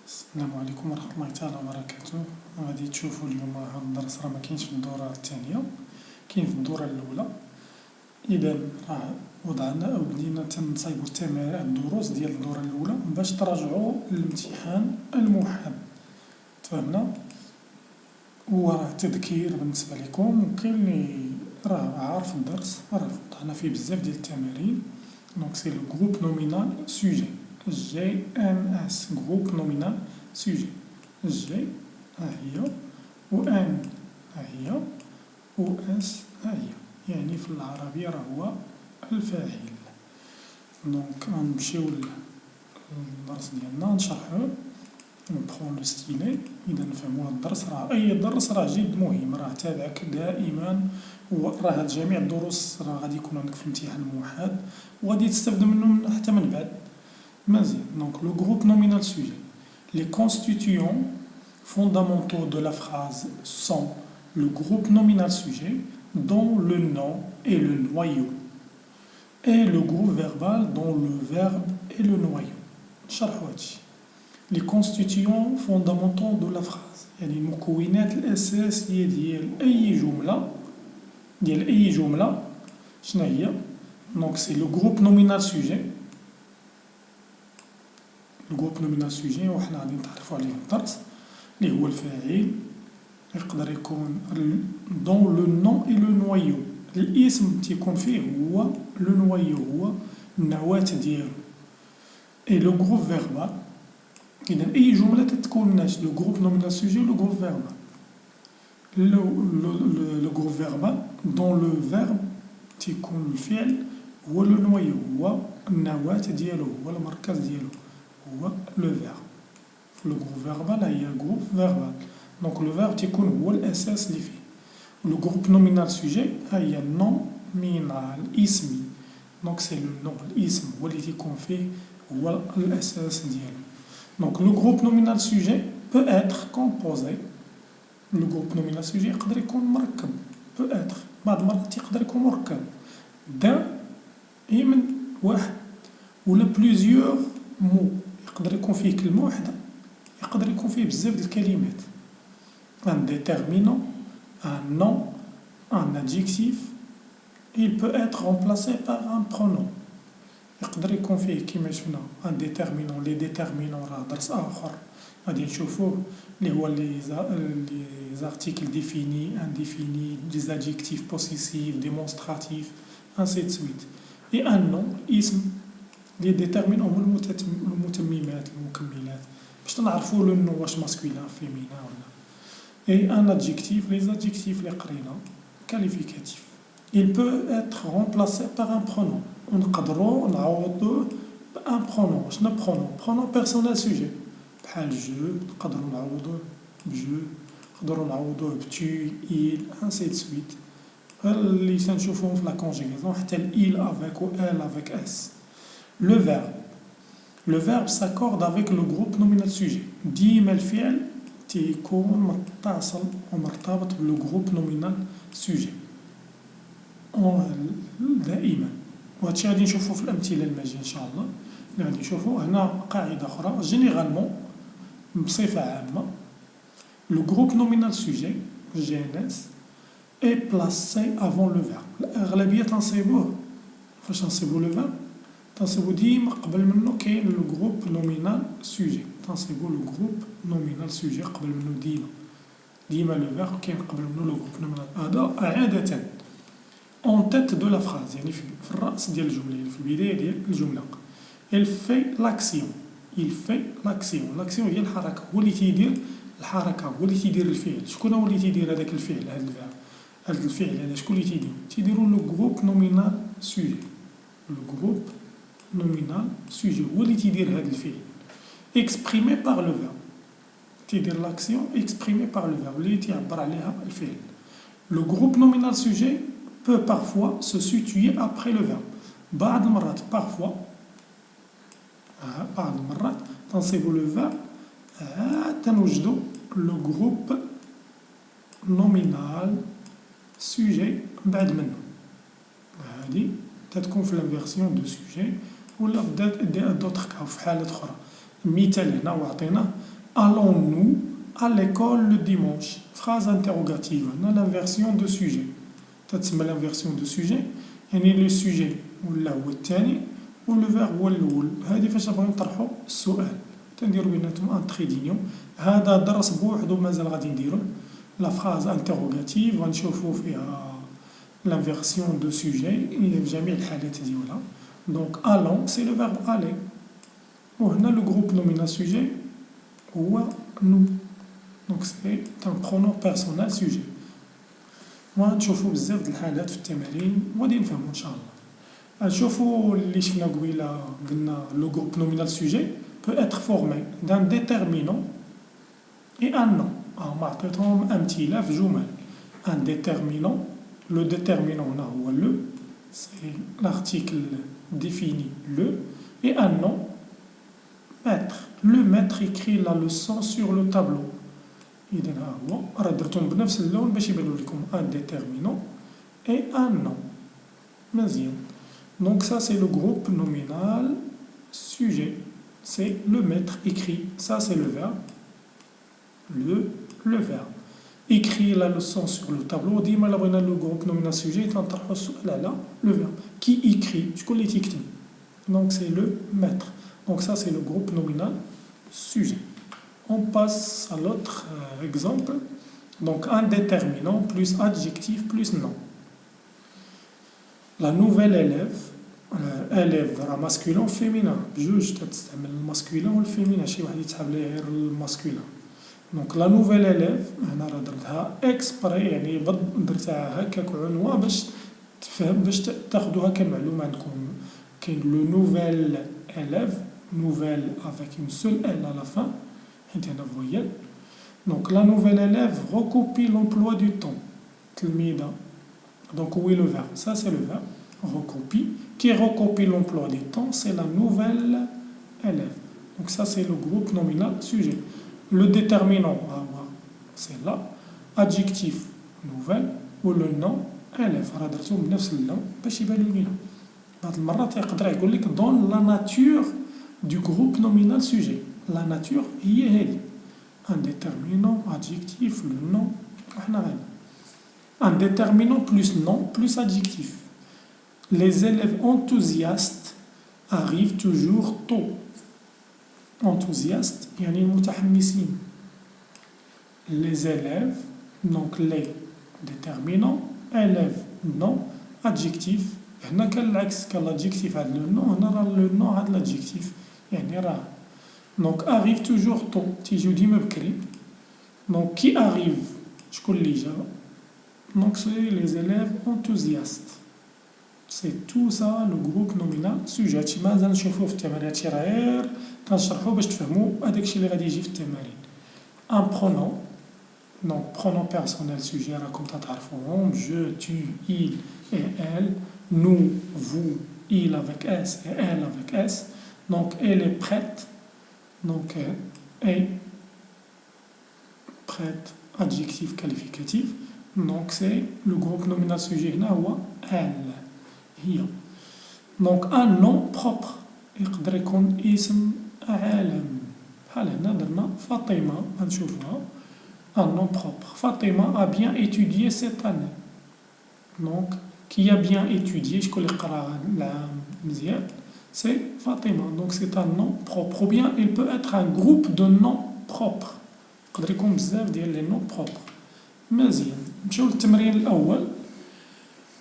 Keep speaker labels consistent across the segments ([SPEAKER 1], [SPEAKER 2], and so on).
[SPEAKER 1] السلام عليكم ورحمة الله تعالى وبركاته. غادي تشوفوا اليوم هاد الدرس راه مكاينش في الدورة الثانية، كاين في الدورة الأولى. إذا راه وضعنا أو بدينا تنصايبو الدروس ديال الدورة الأولى باش تراجعوا الامتحان الموحد. تفهمنا؟ هو راه تذكير بالنسبة لكم، وكاين اللي راه عارف الدرس، راه وضعنا فيه بزاف ديال التمارين. دونك سي لو جروب نومينال سوجي، جي ان اس، جروب نومينال سوجي. جي ها هي، و ان ها هي، و اس ها هي، يعني في العربية راه هو الفاعل. دونك غنمشيو للدرس ديالنا نشرحوه، نبخون لو ستيلي. إذا نفهمو هاد الدرس، راه أي درس راه جد مهم، راه تابعك دائما، وراه هاد جميع الدروس راه غادي يكونوا عندك في الامتحان الموحد وغادي تستافدو منهم حتى من بعد. مزيان. Donc le groupe nominal sujet. Les constituants fondamentaux de la phrase sont le groupe nominal sujet dont le nom est le noyau et le groupe verbal dont le verbe est le noyau. نشرحو هادشي. Les constituants fondamentaux de la phrase، يعني المكونات الأساسية ديال أي جملة شنو هي؟ Donc c'est le groupe nominal sujet. الجروب نومينال سوجي وحنا غادي نتعرفو عليه في الدرس، اللي هو الفاعل. يقدر يكون دون لو نون اي لو نوايو، الاسم تيكون فيه هو لو نوايو، هو النواة ديالو. اي لو جروب فيربال، إذا أي جملة تتكون من لو جروب نومينال سوجي و لو جروب فيربال. لو جروب فيربال دون لو فيرب تيكون الفعل هو لو نوايو، هو النواة ديالو، هو المركز ديالو، هو لو فيرب. في لو جروب فيربال هي جروب فيربال، دونك لو فيرب تيكون هو الأساس اللي فيه. لو جروب نومينال سوجي هي نومينال اسمي، دونك سي لو نون، الاسم هو اللي تيكون فيه هو الأساس ديالو. دونك لو جروب نومينال سوجي peut être composé، لو جروب نومينال سوجي يقدر يكون مركب، peut être بعض المرات يقدر يكون مركب دان، هي من واحد ولا بليزيور مو، يقدر يكون فيه كلمة واحدة، يقدر يكون فيه بزاف د الكلمات. ان déterminant، un nom، un adjectif. Il peut être remplacé par un pronom. يقدر يكون فيه كيما شفنا ان déterminant. لي déterminants راه درس آخر غادي نشوفوه، اللي هو لي زارتيكل ديفيني، انديفيني، لي adjectifs possessifs، démonstratifs، ainsi de suite. et un nom، اسم. لي ديتيرمينون هما المتممات، المكملات، باش نعرفو لو نو واش ماسكولين فيمينا ولا. اي ان ادجيكتيف، لي زادجيكتيف اللي قرينا كاليفيكاتيف. il peut être remplacé par un pronom، ونقدروا نعوضوه بان pronom. شنو pronom personnel sujet، بحال جو نقدروا نعوضوه بجو، نقدروا نعوضوه بتو، il، ainsi de suite. اللي تنشوفوهم في لا كونجيغاسيون حتى il avec ou elle avec s. Le verbe s'accorde avec le groupe nominal sujet. ديما الفعل تيكون متصل ومرتبط بالو جروب نومينال سوجي دائما، وهادشي غادي نشوفو في الأمثلة الماجية إن شاء الله. اللي غادي نشوفو هنا قاعدة أخرى، جينيرالمون بصفة عامة لو جروب نومينال سوجي جي ان اس اي بلاسي افون لو فيرب. الأغلبية تنصيبوه فاش نصيبو لو فيرب، تنصيبو ديما قبل منو كاين لو جروب نومينال سوجي، تنصيبو لو جروب نومينال سوجي قبل منو ديما لو فيرب كاين قبل منو لو جروب نومينال. هذا عادة اون تيت دو لا فراز، يعني في الرأس ديال الجملة، يعني في البداية ديال الجملة. il fait l'action، il fait l'action، l'action هي الحركة، هو اللي تيدير الحركة، هو اللي تيدير الفعل. شكون هو اللي تيدير هذاك الفعل، هذا الفعل، هذا الفعل هذا شكون اللي تيديرو لو جروب نومينال سوجي. لو جروب نومينال سوجي هو اللي تيدير هذا الفعل، اكسبريمي باغ لو فيرب، تيدير لاكسيون اكسبريمي باغ لو فيرب اللي تيعبر عليها الفعل. لو جروب نومينال سوجي peut parfois se situer après le verbe. بعض المرات parfois، بعض المرات تنصيبو لو فيرب تنوجدو لو جروب نومينال سوجي بعد منه. هادي تتكون في لانفيرسيون دو سوجي ولا في دوطخ كاو، في حالات أخرى. مثال هنا وعطيناه allons-nous à l'école le dimanche? Phrase interrogative. On a l'inversion de sujet. تتسمى l'inversion de sujet يعني لو سوجي ولا هو الثاني واللو فيرب هو الاول. هذه فاش نبغيو نطرحوا السؤال تنديروا بيناتهم ان تري دينيون. هذا درس بوحدو مازال غادي نديروه. لا فراز انتروغاتيف غنشوفوا فيها l'inversion de sujet في جميع الحالات ديالها. دونك allons سي لو فيرب aller. وهنا لو جروب نومينال سوجي هو nous. دونك سي ان برونون بيرسونال سوجي. وغنشوفوا بزاف د الحالات في التمارين وغادي نفهموا ان شاء الله. نشوفوا اللي شفنا قبيله قلنا لو جروب نومينال سوجي peut être formé d'un déterminant et un nom. هما عطيتهم امثله في جمل. un déterminant, le déterminant هنا هو le, c'est l'article définit le, et un nom, maître. Le maître écrit la leçon sur le tableau. إذا ها هو راه درتهم بنفس اللون باش يبانو لكم un déterminant et un nom. مزيان. Donc ça c'est le groupe nominal sujet. C'est le maître écrit. Ça c'est le verbe. Le verbe. Écrit la leçon sur le tableau. ديما لا بغينا le groupe nominal sujet تنطرحوا السؤال على le verbe. Qui écrit? شكون اللي تيكتب؟ Donc c'est le maître. Donc ça c'est le groupe nominal sujet. On passe à l'autre exemple. Donc un déterminant plus adjectif plus nom. La nouvelle élève, élève راه masculin ou féminin. جوج تستعمل الماسكولين والفيمينا شي واحد يتحاب ليه غير الماسكولين. دونك لا نوفيل اليف هنا راه درتها اكسبري يعني درتها هكاك عنوه باش تفهم باش تاخذوها كمعلومه عندكم. كاين لو نوفيل اليف نوفيل افيك اون سول ال à la fin حيت هنا فويال. دونك لا نوفيل اليف recopie l'emploi du temps. تلميذه دونك où est le verbe? Ça c'est le verbe recopie. Qui recopie l'emploi du temps? C'est la nouvelle élève. Donc ça c'est le groupe nominal sujet. Le déterminant, c'est là. Adjectif, nouvelle. Ou le nom, élève. راه درتهم بنفس اللون باش يبانو لينا. بعض المرات يقدر يقول لك dans la nature du groupe nominal sujet. La nature هي هذه. Un déterminant, adjectif, le nom. وحنا غادي. Un déterminant plus nom plus adjectif. Les élèves enthousiastes arrivent toujours tôt. Enthousiastes يعني المتحمسين. Les élèves donc les déterminants élèves nom adjectif. هنا كان العكس كان l'adjectif هاد le nom هنا راه le nom هاد l'adjectif يعني راه donc arrive toujours tôt تيجيو ديما بكري. donc qui arrive شكون اللي جا donc c'est les élèves enthousiastes. C'est tout ça le groupe nominal sujet. هادشي مازال نشوفوه في التمارين هادشي راه غير كنشرحو باش تفهموا هذاك الشيء اللي غادي يجي في التمارين. ان pronom donc pronom personnel sujet راكم تعرفوهم je tu il et elle nous vous il avec s et elle avec s. donc elle est prête donc est prête adjectif qualificatif. donc c'est le groupe nominal sujet هنا هو elle هي. donc un nom propre يقدر يكون اسم عالم. بحال هنا درنا فاطمة غنشوفوها un nom propre. Fatima a bien étudié cette année. donc qui a bien étudié شكون اللي قرا العام مزيان c'est Fatima. donc c'est un nom propre. ou bien il peut être un groupe de noms propres. يقدر يكون بزاف ديال لي noms propres. مزيان نمشيو للتمرين الأول.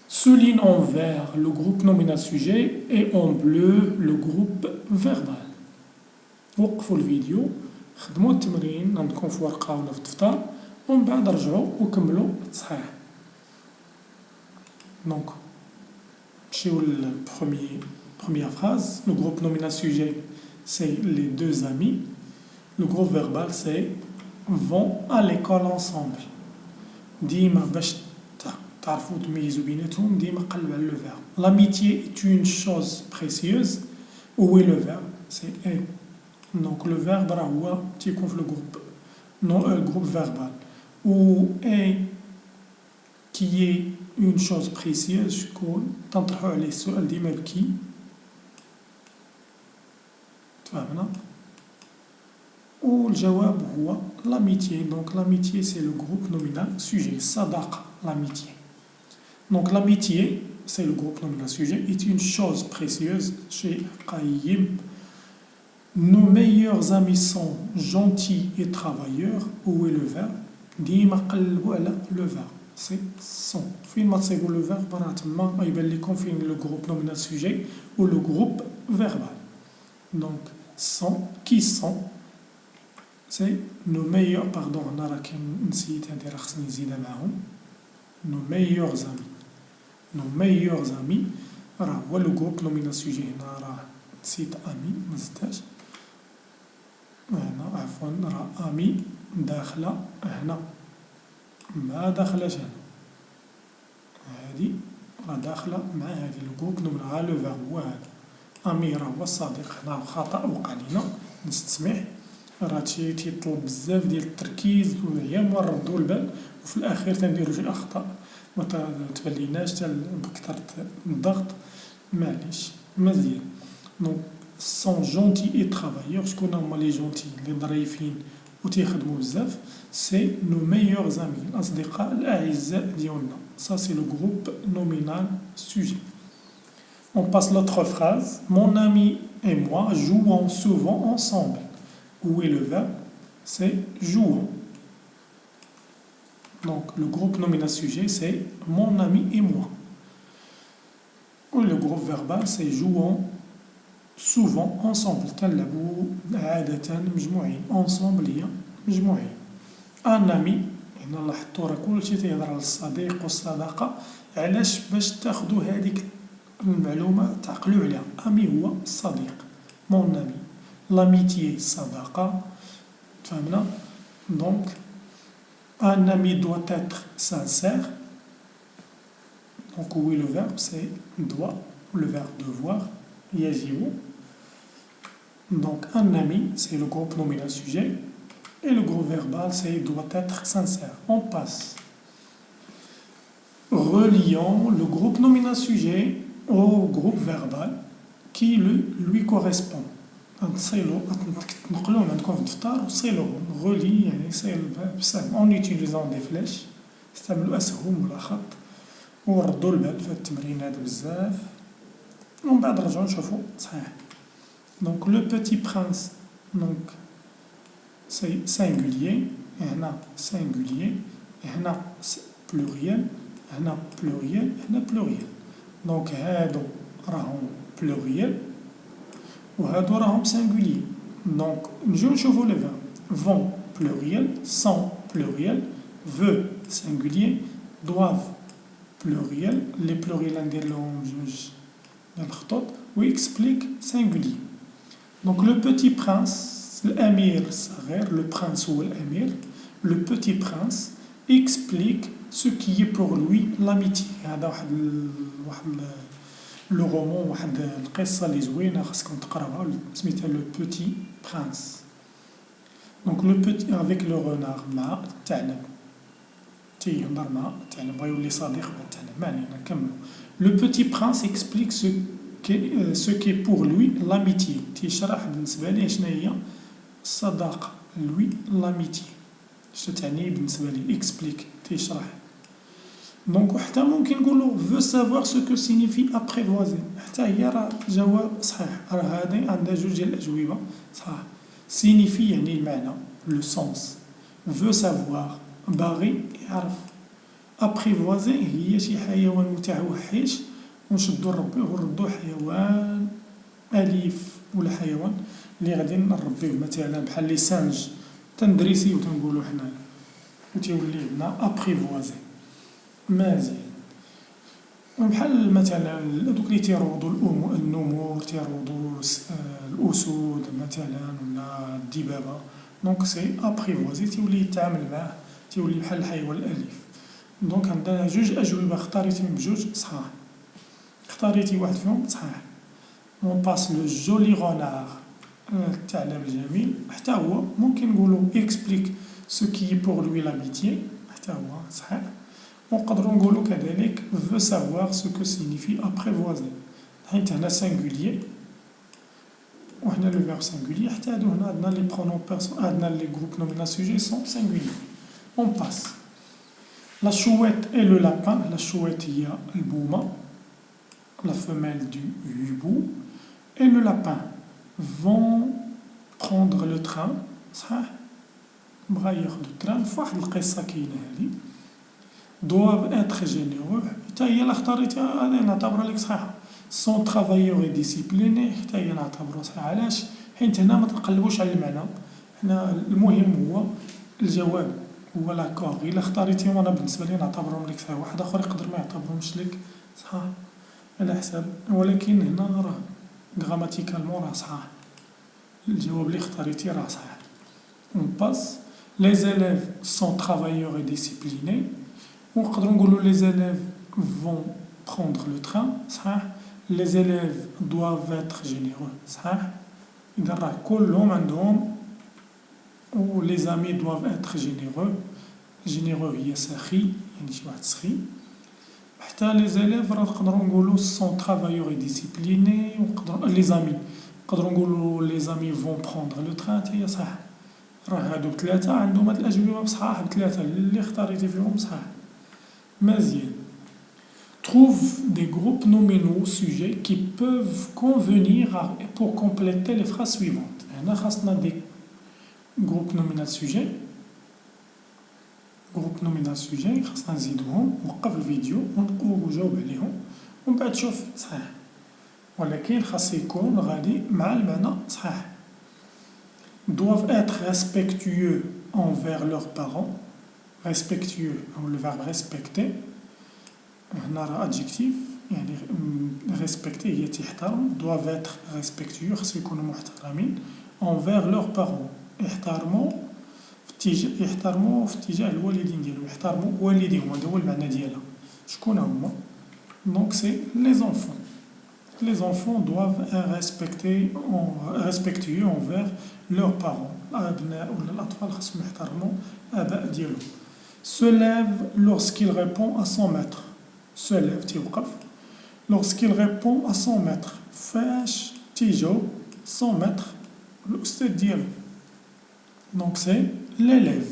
[SPEAKER 1] Souligne en vert le groupe nominal sujet et en bleu le groupe verbal. وقفوا الفيديو خدموا التمرين عندكم في ورقة ولا في دفتر ومن بعد رجعوا وكملوا التصحيح. donc نمشيو première phrase. Le groupe nominal sujet c'est les deux amis. Le groupe verbal c'est vont à l'école ensemble. ديما باش تعرفوا تميزوا بيناتهم ديما قلب على le verbe. L'amitié est une chose précieuse. où est le verbe? c'est est. donc le verbe راه هو تيكون في le groupe non groupe verbal. ou est qui est une chose précieuse شكون تنطرحوا عليه السؤال ديما بكي. تفهمنا. والجواب هو l'amitié. Donc l'amitié c'est le groupe nominal sujet. Sadaqa, l'amitié. Donc l'amitié, c'est le groupe nominal sujet, est une chose précieuse chez Qayyim. Nos meilleurs amis sont gentils et travailleurs. Où est le verbe? ديما قلبوا على le verbe. C'est sont. فين ما تصيبوا le verbe راه تما يبان لكم فين le groupe nominal sujet ou le groupe verbal. Donc sont, qui sont, c'est nos meilleurs, pardon أنا راه نسيت هذه راه خصني نزيدها معاهم. Nos meilleurs amis. Nos meilleurs amis راه هو le groupe nominal sujet. هنا راه نسيت أمي ما زدتهاش. هنا عفوا راه أمي داخلة هنا ما داخلاش هنا. هادي راه داخلة مع هادي الجروب نومرها لو فيرب هو هذا. أمي راه هو الصديق. هنا خطأ وقع لينا نستسمح. راه هادشي تيطلب بزاف ديال التركيز والعيام ونردو البال وفي الأخير تنديرو شي أخطاء متبليناش بكثرة الضغط. معليش مزيان. دونك sont gentils et travailleurs. شكون هما لي جونتي اللي ظريفين وتيخدموا بزاف؟ سي نو ميور امي الاصدقاء الاعزاء ديالنا. Ça c'est le groupe nominal sujet. On passe l'autre phrase. Mon ami et moi jouons souvent ensemble. Où est le verbe? C'est jouons. Donc le groupe nominal sujet c'est mon ami et moi. Ou le groupe verbal c'est jouons souvent ensemble. تلعبوا عادة مجموعين. ensemble هي مجموعين. ان امي هنا لاحظتوا راه كلشي تيهضر على الصديق والصداقة. علاش؟ باش تاخدوا هذيك المعلومة تعقلوا عليها. امي هو الصديق مون امي. لاميتيي الصداقة. فهمنا؟ دونك un ami doit être sincère. Donc oui, le verbe c'est doit, le verbe devoir. يجب. Donc un ami c'est le groupe nominal sujet et le groupe verbal c'est doit être sincère. On passe. Relions le groupe nominal sujet au groupe verbal qui lui correspond. نقلوهم عندكم في الدفتر وصيلوهم. غولي يعني صيل بسهم en utilisant des flèches. استعملوا أسهم ولا خط وردوا البال في التمرين هذا بزاف ومن بعد نرجعو نشوفو صحيح. Donc le petit prince, donc c'est singulier, هنا singulier, هنا pluriel, هنا pluriel, هنا pluriel. Donc هادو راهم pluriel وهادو راهم singulier. Donc نجيو نشوفو لي فيرب. vont pluriel, sont pluriel, veut singulier, doivent pluriel. Les pluriels ندير لهم جوج ديال الخطوط و explique singulier. Donc le petit prince, l'amir الصغير, le prince ou l'amir, le petit prince explique ce qui est pour lui l'amitié. هذا واحد لو رومون واحد القصة اللي زوينة خاصكم تقراوها سميتها لو بوتي برانس. دونك لو بوتي افيك لو رونار مع الثعلب تيهضر مع الثعلب بغا يولي صديق مع الثعلب. ما علينا نكملو. لو بوتي برانس explique ce qui est pour lui l'amitié. تيشرح بالنسبة ليه شنو هي الصداقة. lui l'amitié شنو تعني بالنسبة ليه explique تيشرح. دونك وحتى ممكن نقولو veut savoir ce que signifie apprivoiser. حتى هي راه جواب صحيح. راه هذه عندها جوج ديال الأجوبة صح. signifie يعني المعنى le sens. veut savoir باغي يعرف. apprivoiser هي شي حيوان متوحش ونشدو نربيوه حيوان أليف ولا حيوان اللي غادي نربيوه مثلا بحال لي سانج تندريسيو تنقولو حنايا وتيولي عندنا ابريفوازي. مزيان. بحال مثلا دوك اللي تيروضو النمور تيروضو الأسود مثلا ولا الدبابة. دونك سي ابريفوازي تيولي يتعامل معاه تيولي بحال الحيوان الأليف. دونك عندنا جوج أجوبة اختاريتيهم بجوج صحاح. اختاريتي واحد فيهم صحيح. اون باس لو جولي غونار الثعلب الجميل. حتى هو ممكن نقولو اكسبليك سو كي بور لوي لاميتيي. حتى هو صحيح. ونقدروا نقولو كذلك veut savoir ce que signifie apprivoiser حيت هنا singulier وهنا le verbe singulier حتى هادو هنا عندنا les pronoms عندنا les groupes nominal sujet sont singuliers. On passe. La chouette et le lapin. La chouette هي البومة, la femelle du hibou, et le lapin vont prendre le train. صحيح بغا ياخدو التران فواحد القصة كاينة هادي. doivent être généreux حتى هي اللي اختاريتها هذه نعتبرها لك صحيحة. sont travailleurs et disciplinés حتى هي نعتبروها صحيحة. علاش؟ حيت هنا ما تقلبوش على المعنى، حنا المهم هو الجواب هو لاكور. الا اختاريتيهم انا بالنسبة لي نعتبرهم لك صحيح، واحد اخر يقدر ما يعتبرهمش لك صحيح على حساب، ولكن هنا راه غراماتيكالمون راه صحيح، الجواب اللي اختاريتي راه صحيح. On passe. Les élèves sont travailleurs et disciplinés. ونقدروا نقولوا les élèves vont prendre le train صحيح. les élèves doivent être généreux صحيح. إذا راه كلهم عندهم و les amis doivent être généreux. généreux هي سخي، يعني شي واحد سخي. حتى les élèves راه نقدروا نقولوا sont travailleurs et disciplinés. ونقدروا les amis نقدروا نقولوا les amis vont prendre le train حتى هي صح. راه هادو بثلاثة عندهم هاد الأجوبة بصحاح، بثلاثة اللي اختاريتي فيهم صحاح. مزيان. Trouve des groupes nominaux sujets qui peuvent convenir pour compléter les phrases suivantes. هنا خاصنا des groupes nominal sujet. groupe nominal sujet خاصنا نزيدوهم. وقف الفيديو وجاوب عليهم ومن بعد شوف صحيح، ولكن خاص يكون غادي مع المعنى صحيح. doivent être respectueux envers leurs parents. respectueux ou le verbe respecter هنا راه adjectif، يعني respecter هي تحترم. doivent être respectueux خاصو يكونوا محترمين envers leurs parents. يحترموا في اتجاه الوالدين ديالهم، يحترموا والديهم، هذا هو المعنى ديالها. شكون هما؟ دونك سي les enfants. les enfants doivent être respectueux envers leurs parents. الأبناء ولا الأطفال خاصهم يحترموا آباء ديالهم. se lève lorsqu'il répond à son maître. se lève تيوقف lorsqu'il répond à son maître. فاش تيجاوب son maître الأستاذ ديالو. دونك سي l'élève.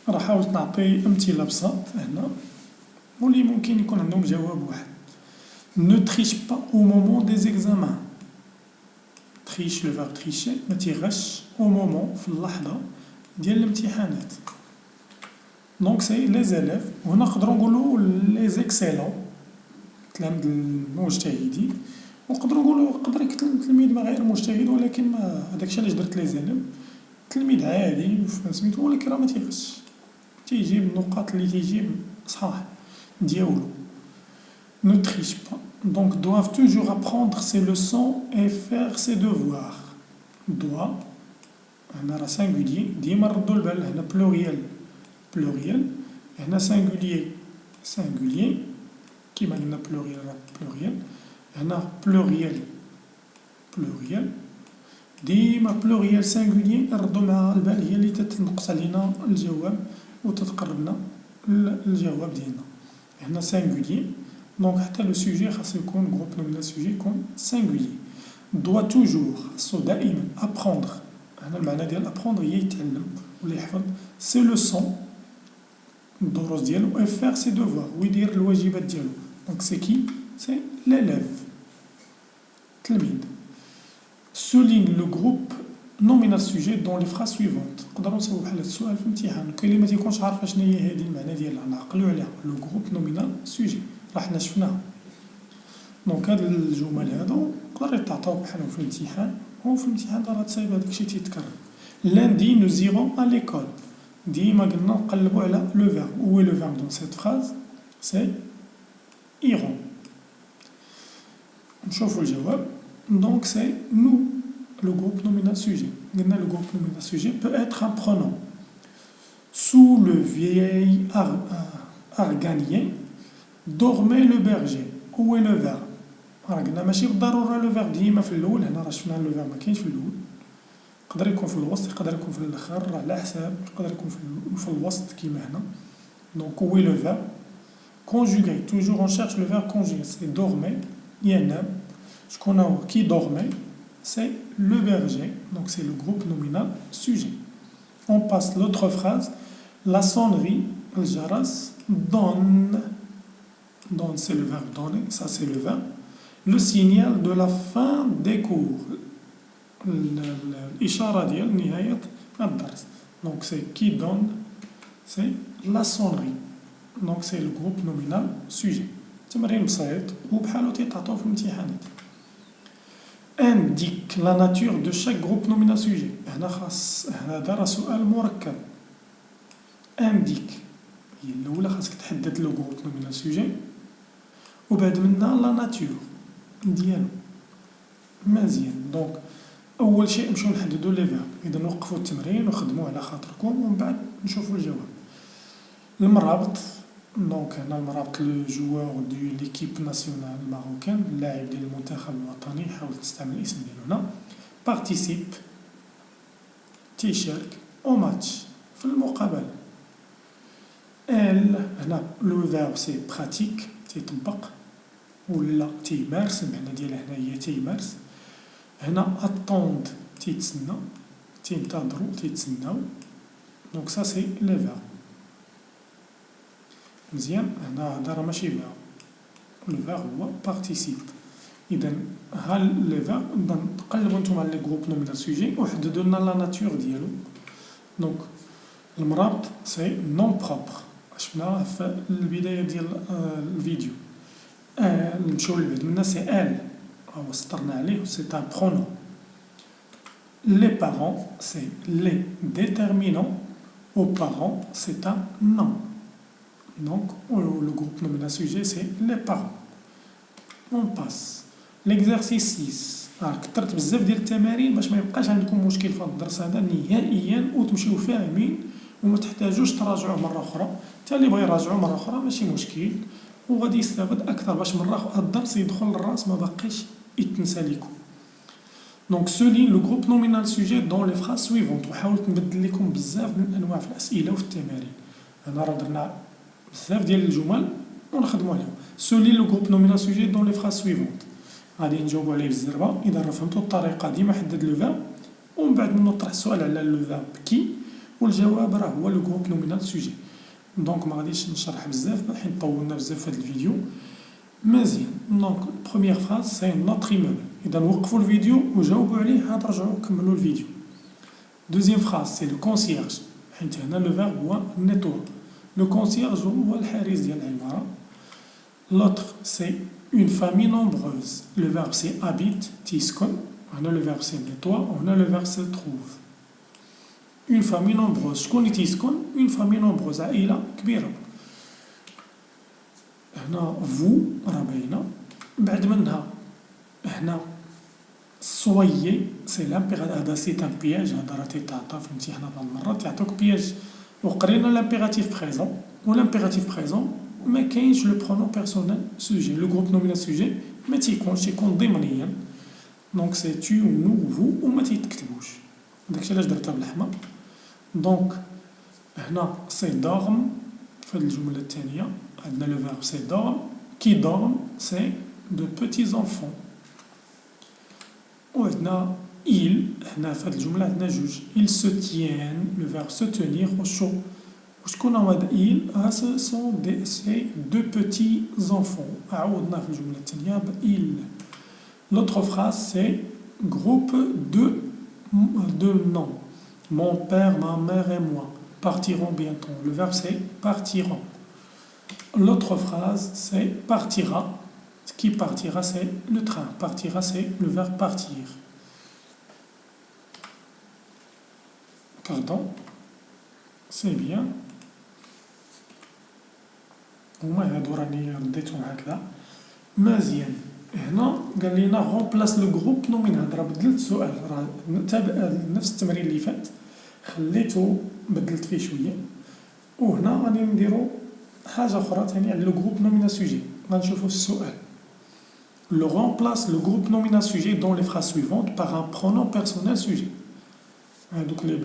[SPEAKER 1] راه حاولت نعطي أمثلة بساط هنا واللي ممكن يكون عندهم جواب واحد. ne triche pas au moment des examens. triche le verbe tricher ما تيغش au moment في اللحظة ديال الامتحانات. دونك سي les élèves. وهنا نقدروا نقولوا les excellents تلاميذ المجتهدين، ونقدروا نقولوا يقدر يكون تلميذ ما غير مجتهد ولكن ما هذاكشي علاش درت les élèves تلميذ عادي سميتو ولكن راه ما تيغش، تيجيب النقاط اللي تيجيب صحاح ديالو. ne triche pas. Donc doivent toujours apprendre ses leçons et faire ses devoirs. doit هنا راه singulier ديما ردوا البال، هنا pluriel pluriel، هنا singulier singulier كيما قلنا pluriel راه pluriel، هنا pluriel pluriel ديما pluriel singulier ردوا مع البال، هي اللي تتنقص علينا الجواب وتتقربنا الجواب ديالنا. هنا singulier دونك حتى لو سوجي خاصو يكون جروب نومينال سوجي يكون singulier. doit toujours خاصو دائما apprendre، هنا المعنى ديال apprendre هي يتعلم ولا يحفظ سي لوسون الدروس ديالو et faire ses devoirs ويدير الواجبات ديالو. دونك سي كي سي l'élève تلميذ. souligne le groupe nominal sujet dans les phrases suivantes. نقدروا نسويو بحال هاد السؤال في الامتحان، كاين اللي ما تيكونش عارف شنو هي هذه المعنى ديالها، نعقلوا عليها لو جروب نومينال سوجي راه حنا شفناها. دونك هاد الجمل هادو نقدر يتعطاو بحالهم في الامتحان، وفي الامتحان راه تصايب هذاك الشيء تيتكرر. lundi nous irons à l'école. ديما قلنا نقلبوا على لو فيرب. où est le verbe dans cette phrase؟ c'est iront. نشوفوا الجواب. donc c'est nous le groupe nominal sujet. قلنا le groupe nominal sujet peut être un pronom. sous le vieil arganier dormait le berger. où est le verbe؟ راه قلنا ماشي بالضروره لو فيرب ديما في الاول، هنا راه شفنا لو فيرب ما كاينش في الاول، يقدر يكون في الوسط يقدر يكون في الاخر، راه على حساب يقدر يكون في الوسط كيما هنا. دونك où est le verbe conjugué. toujours on cherche le verbe conjugué. c'est dormait ينام. شكون هو كي dormait؟ c'est le berger, donc c'est le groupe nominal sujet. On passe l'autre phrase. La sonnerie, le jaras, donne. Donne, c'est le verbe donner, ça c'est le verbe. Le signal de la fin des cours. الإشارة ديال نهاية الدرس. Donc c'est qui donne, c'est la sonnerie. Donc c'est le groupe nominal sujet. تمرين بسيط وبحالو تيتعطوا في الامتحانات. Indique la nature de chaque groupe nominal sujet. هنا خاص هذا راه سؤال مركب. Indique هي الأولى خاصك تحدد لو groupe nominal sujet وبعد منها لا ناتور ديالو. مزيان. دونك أول شيء نمشيو نحددو لي فيرب. إذا نوقفو التمرين وخدموه على خاطركم ومن بعد نشوفو الجواب. المرابط، دونك هنا المرابط لو جوار دو ليكيب ناسيونال ماروكان، اللاعب ديال المنتخب الوطني، حاول تستعمل الاسم ديالو هنا. بارتيسيب تيشارك أو ماتش في المقابلة. ال هنا لو فيرب سي براتيك تيطبق ولا تيمارس، المعنى ديالها هنا هي تيمارس. هنا اتوند تيتسنى، تينتظرو تيتسناو. دونك سا سي لي فيرب. مزيان. هنا هذا راه ماشي فيرب، لو فيرب هو بارتيسيب. إذا ها لي فيرب تقلبو نتوما على لي جروب نومينال سوجي وحددو لنا لا ناتور ديالو. دونك المرابط سي نون بروبر، شفناها في البداية ديال الفيديو. نمشيو لبعد منا سي ال، هو سطرنا عليه، سي ان برونون. Les parents, c'est les déterminants. Aux parents, c'est un nom. Donc, le groupe nominal sujet, c'est les parents. On passe. L'exercice 6. كثرت بزاف ديال التمارين باش ما يبقاش عندكم مشكل في الدرس هذا نهائيا وتمشيو فاهمين وما تحتاجوش تراجعوه مرة أخرى. حتى اللي بغى يراجعوه مرة أخرى ماشي مشكل وغادي يستافد أكثر باش مرة الدرس يدخل للراس ما باقيش يتنسى ليكم. Donc souligne le groupe nominal sujet dans les phrases suivantes. وحاولت نبدل لكم بزاف من الانواع في الاسئله وفي التمارين. انا راه درنا بزاف ديال الجمل ونخدموا عليهم. souligne le groupe nominal sujet dans les phrases suivantes. غادي نجاوبوا عليه بالزربه. اذا راه فهمتوا الطريقه ديما حدد لو فيرب ومن بعد منو طرح السؤال على لو فيرب كي والجواب راه هو لو جروب نومينال سوجي. دونك ما غاديش نشرح بزاف حيت طولنا بزاف في هذا الفيديو. مزيان. دونك بروميير فراز سي نوتر ايموبل. إذا وقفوا الفيديو وجاوبوا عليه عاد رجعوا كملوا الفيديو. دوزيام فراز سي لو كونسيرج، حيت هنا لو فيرب هو نيتوا. لو كونسيرج هو الحارس ديال العمارة. لوتر سي اون فامي نومبروز. لو فيرب سي habite تيسكن، هنا لو فيرب سي نيتوا وهنا لو فيرب سي تروف. اون فامي نومبروز، شكون اللي تيسكن؟ اون فامي نومبروز، عائلة كبيرة. هنا فو راه باينة. بعد منها هنا soyez سي لامبيغاتيف، هذا سي ان بياج، هذا راه تيتعطى في الامتحانات بعض المرات تيعطوك بياج. وقرينا لامبيغاتيف بريزون ولامبيغاتيف بريزون ما كاينش لو برونون بيرسونيل سوجي، لو جروب نومينال سوجي ما تيكونش، تيكون ضمنيا. دونك سي تو و نو و فو وما تيتكتبوش، داكشي علاش درتها بالأحمر. دونك هنا سي دورم في الجملة الثانية عندنا لو فيرب سي دورم. كي دورم سي دو بوتي زونفون. وعندنا il هنا في هاد الجملة عندنا جوج. il se tiennent لو فيرب se tenir au chaud. وشكون هو هاد il؟ سو سون دي سي دو بوتي زونفون. عوضنا في الجملة الثانية ب il. l'autre phrase c'est groupe de noms. mon père, ma mère et moi partiront bientôt. Le verbe c'est partiront. L'autre phrase c'est partira. Ce qui partira c'est le train. Partira c'est le verbe partir. Pardon. C'est bien. هما هادو راني رديتهم هكذا. مزيان. هنا قال لنا رومبلاس لو جروب نومينال. راه بدلت السؤال، راه تابع نفس التمرين اللي فات خليته بدلت فيه شويه. وهنا غادي نديرو حاجه اخرى ثاني على لو جروب نومينال سوجي. غنشوفو السؤال. Le remplace le groupe nominal sujet dans les phrases suivantes par un pronom personnel sujet. Donc le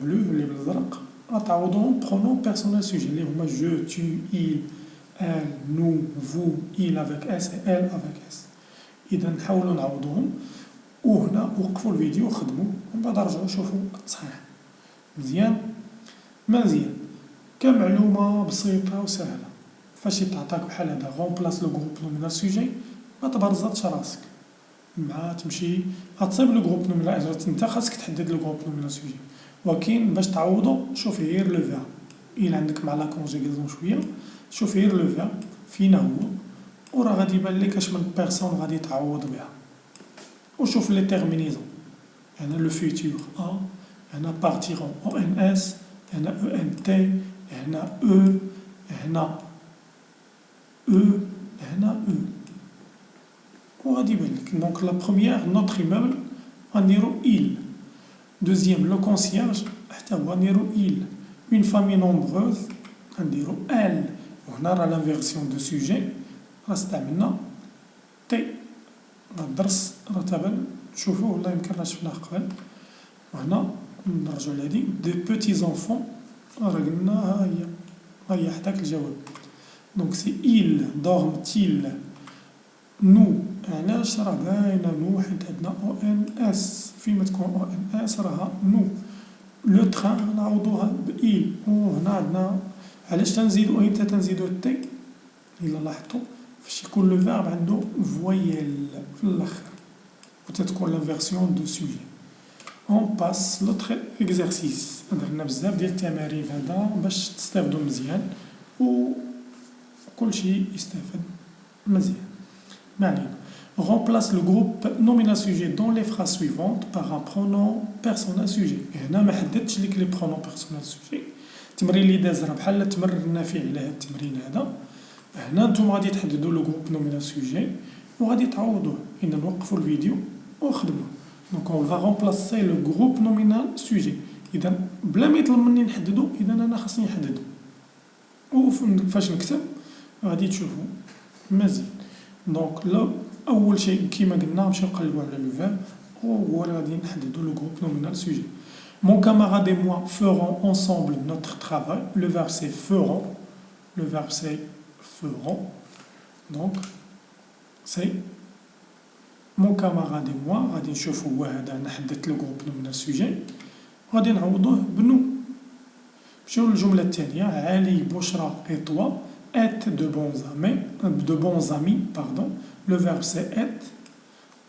[SPEAKER 1] bleu, les بالازرق غتعوضوهم pronom personnel sujet اللي هما je, tu, il, elle, nous, vous, il avec s et elle avec s. إذا نحاولوا نعوضوهم وهنا وقفوا الفيديو وخدموا ومن بعد رجعوا شوفوا التصحيح. مزيان كمعلومة بسيطة وسهلة. فاش يتعطاك بحال هذا غومبلاس لو جروب نومينال سوجي ما تبرزطش راسك مع تمشي غتصيب لو جروب نومينال انت خاصك تحدد لو جروب نومينال سوجي، ولكن باش تعوضو شوف غير لو فيرب. إلا عندك مع لا كونجيغاسيون شوية شوف غير لو فيرب فينا هو وراه غادي يبان لك اش من بيرسون غادي تعوض بها. وشوف لي تيرمينيزون، هنا لو فيتور ا، هنا بارتيرون او ان اس، هنا او ان تي، هنا او، هنا او، هنا او وغادي يبان لك. دونك لا بروميير نوتر ايموبل غنديرو إل. دوزيام لو كونسيرج حتى هو غنديرو إل. اون فامي نومبروز غنديرو ال. وهنا راه لانفيرسيون دو سوجي راه استعملنا تي. الدرس راه تابان تشوفوه ولا يمكن راه شفناه قبل. وهنا نرجعو لهادي دي بوتي زونفون راه قلنا ها هي حداك الجواب. دونك سي إل دورم-تيل نو. علاش راه باينه نو؟ حيت عندنا او ان اس. فيما تكون او ان اس راها نو. لو تران نعوضوها بإل. وهنا عندنا علاش تنزيدو ايمتى تنزيدو تي؟ إلا لاحظتو فاش يكون لو فيرب عندو فويل في الاخر وتتكون لانفيرسيون دو سوجي. اون باس لوتر اكزرسيس. درنا بزاف ديال التمارين هذا باش تستافدو مزيان وكلشي يستافد مزيان. ما علينا. Remplace le groupe nominal sujet dans les phrases suivantes par un pronom personnel sujet. هنا ما حددتش لك لي pronom personnel sujet. التمرين اللي داز راه بحال تمرنا فيه على هذا التمرين هذا. هنا نتوما غادي تحددوا لو جروب نومينال سوجي وغادي تعوضوه. إذا نوقفوا الفيديو وخدموا. دونك اون فا رومبلاسي لو جروب نومينال سوجي. إذا بلا ما يطلب مني نحددو إذا أنا خاصني نحددو. وفاش نكتب غادي تشوفوا مزيان. دونك لو أول شيء كيما قلنا نمشيو نقلبو على لو فيرب و غادي نحددو لو جروب نومينال سوجي. Mon camarade et moi ferons ensemble notre travail. Le verbe c'est feront. Le verbe c'est feront. Donc c'est mon camarade et moi. غادي نشوفو هو هذا أنا حددت لو جروب نومينال سوجي غادي نعوضوه بنو. نمشيو للجملة الثانية. علي بشرى et toi êtes de bons amis, pardon. Le verbe c'est être.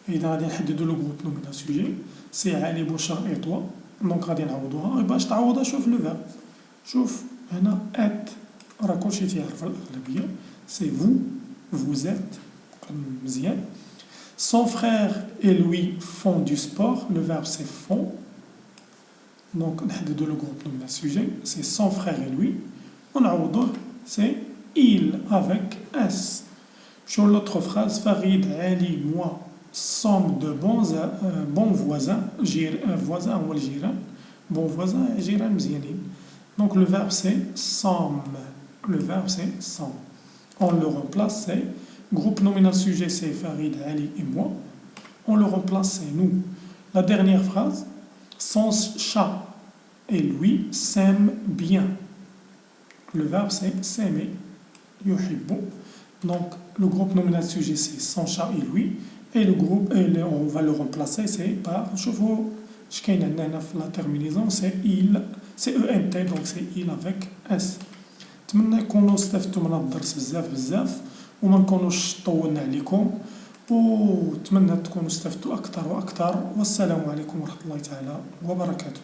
[SPEAKER 1] إذا غادي نحددو لو جروب نومينال سوجي سي علي بشرى et toi. دونك غادي نعوضوها. باش تعوضها شوف لو فيرب. شوف هنا ات راه كلشي تيعرف الأغلبية. سي vous êtes مزيان. Son frère et lui font du sport. Le verbe c'est font. دونك نحددو لو جروب نومينال سوجي سي son frère et lui ونعوضوه سي il avec s. Sur l'autre phrase, Farid, Ali, moi sommes de bons voisins. Voisins ou jiran. Bons voisins et jiran mzianin. Donc le verbe c'est sommes. Le verbe c'est sommes. On le remplace c'est groupe nominal sujet c'est Farid, Ali et moi. On le remplace c'est nous. La dernière phrase, son chat et lui s'aiment bien. Le verbe c'est s'aimer. Yuhibbu. Donc le groupe nominal sujet c'est son chat et lui. Et le groupe, on va le remplacer c'est par, شوفوا اش كاين عندنا هنا في لا تيرمينيزون سي il, سي او ان تي دونك سي il avec s. نتمنى يكونوا استفدتوا من الدرس بزاف وما نكونوش طولنا عليكم ونتمنى تكونوا استفدتوا اكثر واكثر. والسلام عليكم ورحمة الله تعالى وبركاته.